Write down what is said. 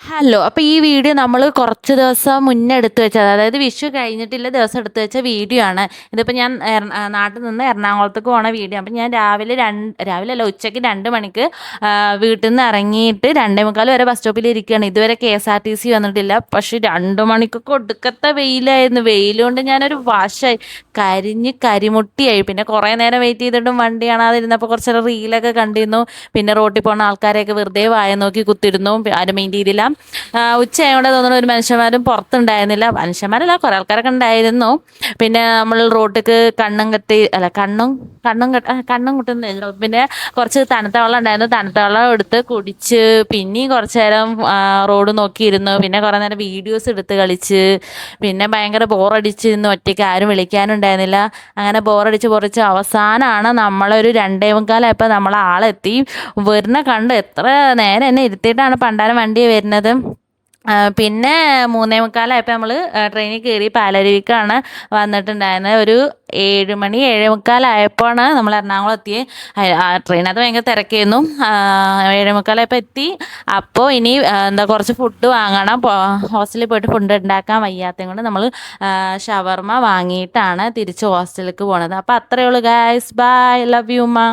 Hello. അപ്പോൾ ഈ video നമ്മൾ കുറച്ച് ദിവസം മുന്നേ എടുത്ത് വെച്ചത്, അതായത് വിഷു കഴിഞ്ഞിട്ടില്ല ദിവസം എടുത്ത് വെച്ച വീഡിയോ ആണ്. ഇതിപ്പോൾ ഞാൻ നാട്ടിൽ നിന്ന് എറണാകുളത്തേക്ക് പോണ വീഡിയോ. അപ്പം ഞാൻ രാവിലെ അല്ല, ഉച്ചയ്ക്ക് 2 മണിക്ക് വീട്ടിൽ നിന്ന് ഇറങ്ങിയിട്ട് 2:45 വരെ ബസ് സ്റ്റോപ്പിൽ ഇരിക്കുകയാണ്. ഇതുവരെ KSRTC വന്നിട്ടില്ല. പക്ഷേ 2 മണിക്കൊക്കെ ഒടുക്കത്തെ വെയിലായിരുന്നു. വെയിൽ കൊണ്ട് ഞാനൊരു വശമായി, കരിമുട്ടിയായി. പിന്നെ കുറേ നേരം വെയിറ്റ് ചെയ്തിട്ടും വണ്ടി കാണാതിരുന്നപ്പോൾ കുറച്ച് നേരം റീലൊക്കെ കണ്ടിരുന്നു. പിന്നെ റോട്ടിൽ പോകുന്ന ആൾക്കാരെയൊക്കെ വെറുതെ വായ നോക്കി കുത്തിരുന്നു, ആരും മെയിൻ ചെയ്തില്ല. ഉച്ചയായതുകൊണ്ട് തോന്നുന്നു ഒരു മനുഷ്യന്മാരും പുറത്തുണ്ടായിരുന്നില്ല. മനുഷ്യന്മാരല്ല, കുറേ ആൾക്കാരൊക്കെ ഉണ്ടായിരുന്നു. പിന്നെ നമ്മൾ റോട്ടിക്ക് കണ്ണും കുട്ടുന്നില്ല. പിന്നെ കുറച്ച് തണുത്ത വെള്ളം ഉണ്ടായിരുന്നു. തണുത്ത വെള്ളം എടുത്ത് കുടിച്ച് പിന്നെയും കുറച്ച് നേരം റോഡ് നോക്കിയിരുന്നു. പിന്നെ കുറേ നേരം വീഡിയോസ് എടുത്ത് കളിച്ച് പിന്നെ ഭയങ്കര ബോറടിച്ചിരുന്നു. ഒറ്റയ്ക്ക് ആരും വിളിക്കാനുണ്ടായിരുന്നില്ല. അങ്ങനെ ബോറടിച്ച് അവസാനമാണ് നമ്മളൊരു 2:45 നമ്മൾ ആളെത്തി. വരുന്ന കണ്ട് എത്ര നേരം എന്നെ ഇരുത്തിയിട്ടാണ് പണ്ടാരം വണ്ടി വരുന്നത്. പിന്നെ 3:45 നമ്മൾ ട്രെയിനിൽ കയറി പാലരുവിക്കാണ് വന്നിട്ടുണ്ടായിരുന്നത്. ഒരു 7 മണി 7:45 നമ്മൾ എറണാകുളം എത്തിയത്. ട്രെയിനകത്ത് ഭയങ്കര തിരക്കായിരുന്നു. 7:45 എത്തി. അപ്പോൾ ഇനി കുറച്ച് ഫുഡ് വാങ്ങണം. ഹോസ്റ്റലിൽ പോയിട്ട് ഫുഡ് ഉണ്ടാക്കാൻ വയ്യാത്തത് കൊണ്ട് നമ്മൾ ഷവർമ വാങ്ങിയിട്ടാണ് തിരിച്ച് ഹോസ്റ്റലിലേക്ക് പോണത്. അപ്പോൾ അത്രയേ ഉള്ളൂ ഗായ്സ്. ബൈ, ലവ് യു മാ.